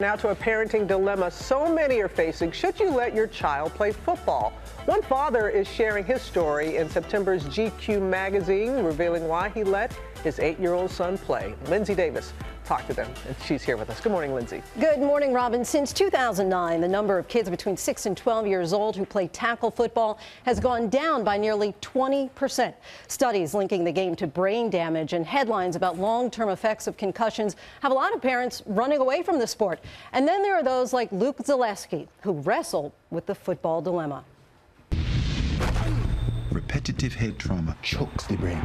Now to a parenting dilemma so many are facing. Should you let your child play football? One father is sharing his story in September's GQ magazine, revealing why he let his 8-year-old son play. Lindsay Davis talked to them, and she's here with us. Good morning, Lindsay. Good morning, Robin. Since 2009, the number of kids between 6 and 12 years old who play tackle football has gone down by nearly 20%. Studies linking the game to brain damage and headlines about long-term effects of concussions have a lot of parents running away from the sport. And then there are those like Luke Zaleski who wrestle with the football dilemma. Repetitive head trauma chokes the brain.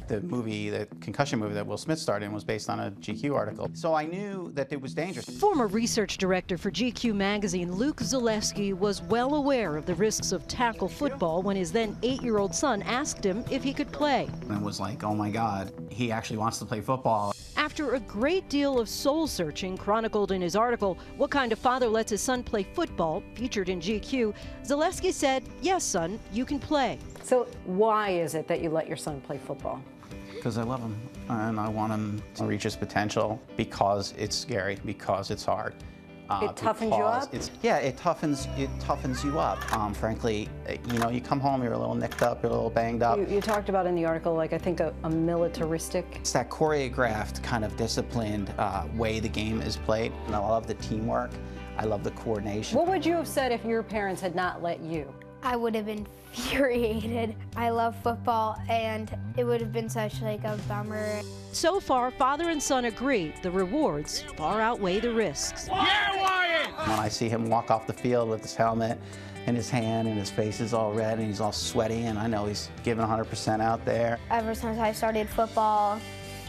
The concussion movie that Will Smith starred in was based on a GQ article. So I knew that it was dangerous. Former research director for GQ magazine, Luke Zaleski, was well aware of the risks of tackle football when his then 8-year-old son asked him if he could play. And was like, oh my God, he actually wants to play football. After a great deal of soul-searching chronicled in his article, What Kind of Father Lets His Son Play Football, featured in GQ, Zaleski said, yes, son, you can play. So why is it that you let your son play football? Because I love him, and I want him to reach his potential, because it's scary, because it's hard. It toughens you up? It toughens you up. Frankly, you know, you come home, you're a little nicked up, you're a little banged up. You talked about in the article, like, I think a militaristic. It's that choreographed, kind of disciplined way the game is played. And I love the teamwork. I love the coordination. What would you have said if your parents had not let you? I would have been infuriated. I love football, and it would have been such like a bummer. So far, father and son agree the rewards far outweigh the risks. Yeah, Wyatt! When I see him walk off the field with his helmet in his hand and his face is all red and he's all sweaty, and I know he's giving 100% out there. Ever since I started football,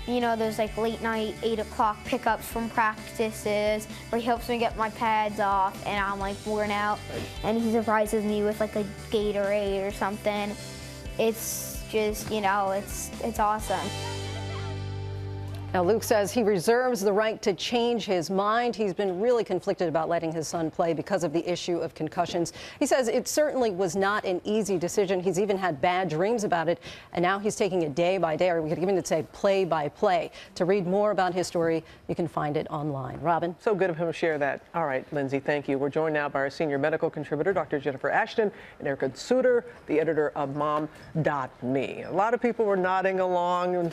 you know, there's like late night, 8 o'clock pickups from practices where he helps me get my pads off and I'm like worn out. And he surprises me with like a Gatorade or something. It's just, you know, it's awesome. Now, Luke says he reserves the right to change his mind. He's been really conflicted about letting his son play because of the issue of concussions. He says it certainly was not an easy decision. He's even had bad dreams about it, and now he's taking it day by day, or we could even say play by play. To read more about his story, you can find it online. Robin? So good of him to share that. All right, Lindsay, thank you. We're joined now by our senior medical contributor, Dr. Jennifer Ashton, and Erica Suter, the editor of Mom.me. A lot of people were nodding along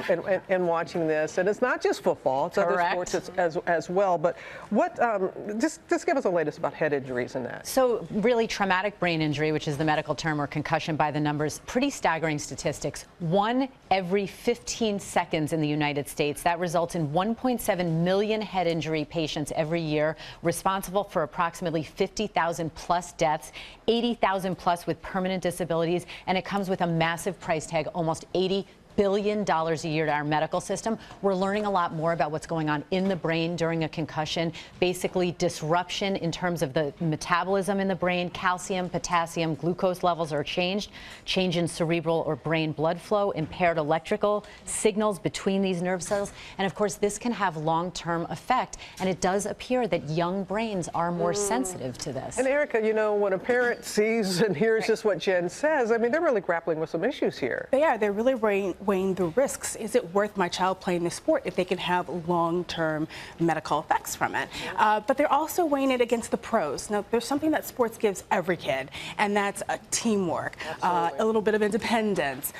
and watching this, and it's not just football, it's other sports as well. But what, just give us the latest about head injuries and that. So really traumatic brain injury, which is the medical term, or concussion by the numbers, pretty staggering statistics. 1 every 15 seconds in the United States. That results in 1.7 million head injury patients every year, responsible for approximately 50,000 plus deaths, 80,000 plus with permanent disabilities, and it comes with a massive price tag, almost $80 billion a year to our medical system. We're learning a lot more about what's going on in the brain during a concussion. Basically, disruption in terms of the metabolism in the brain, calcium, potassium, glucose levels are changed, change in cerebral or brain blood flow, impaired electrical signals between these nerve cells. And of course, this can have long-term effect. And it does appear that young brains are more sensitive to this. And Erica, you know, when a parent sees and hears just what Jen says, I mean, they're really grappling with some issues here. They are. They're really weighing the risks. Is it worth my child playing this sport if they can have long-term medical effects from it? But they're also weighing it against the pros. Now, there's something that sports gives every kid, and that's teamwork, a little bit of independence,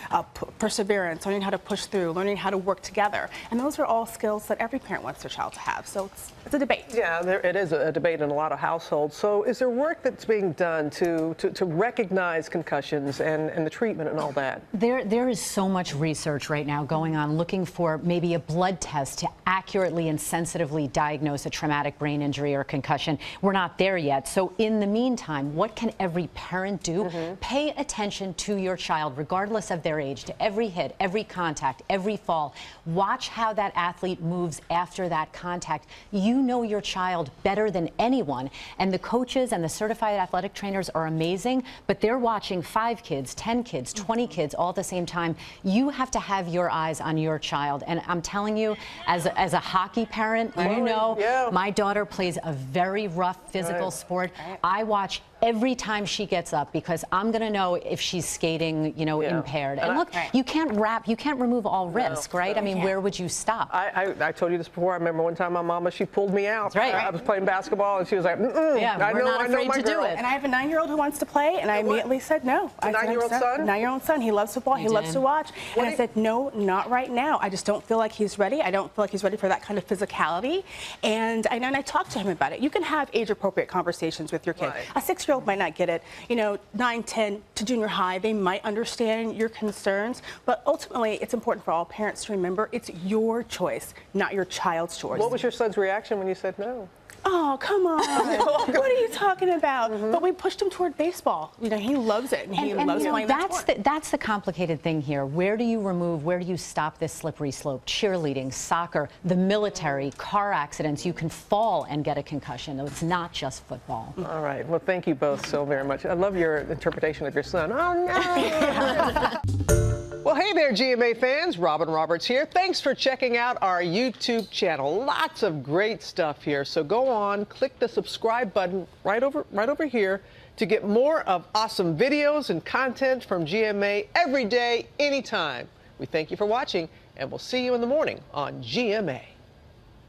perseverance, learning how to push through, learning how to work together. And those are all skills that every parent wants their child to have. So it's a debate. Yeah, it is a debate in a lot of households. So is there work that's being done to recognize concussions and the treatment and all that? There is so much research right now going on looking for maybe a blood test to accurately and sensitively diagnose a traumatic brain injury or concussion. We're not there yet. So in the meantime, what can every parent do? Pay attention to your child, regardless of their age, to every hit, every contact, every fall. Watch how that athlete moves after that contact. You know your child better than anyone, and the coaches and the certified athletic trainers are amazing, but they're watching 5 kids, 10 kids, 20 kids all at the same time. You have to have your eyes on your child, and I'm telling you, as a hockey parent, you know, my daughter plays a very rough physical sport. I watch every time she gets up because I'm going to know if she's skating, you know, impaired. And look, you can't remove all risk, right? I mean, where would you stop? I told you this before. I remember one time my mama, she pulled me out. That's right. I was playing basketball and she was like, yeah, we're not afraid to do it. And I have a 9-year-old who wants to play, and I immediately said no. A 9-year-old son? 9-year-old son. He loves football. He loves to watch. And I said, no, not right now. I just don't feel like he's ready. I don't feel like he's ready for that kind of physicality. And I talked to him about it. You can have age-appropriate conversations with your kid. Right. A 6-year-old might not get it. You know, 9, 10 to junior high, they might understand your concerns. But ultimately, it's important for all parents to remember it's your choice, not your child's choice. What was your son's reaction when you said no? Oh, come on. What are you talking about? But we pushed him toward baseball. You know, he loves it, and he loves playing that sport. That's the complicated thing here. Where do you stop this slippery slope? Cheerleading, soccer, the military, car accidents. You can fall and get a concussion. It's not just football. All right. Well, thank you both so very much. I love your interpretation of your son. Oh, no. Well, hey there, GMA fans. Robin Roberts here. Thanks for checking out our YouTube channel. Lots of great stuff here. So go on, click the subscribe button right over here to get more of awesome videos and content from GMA every day, anytime. We thank you for watching, and we'll see you in the morning on GMA.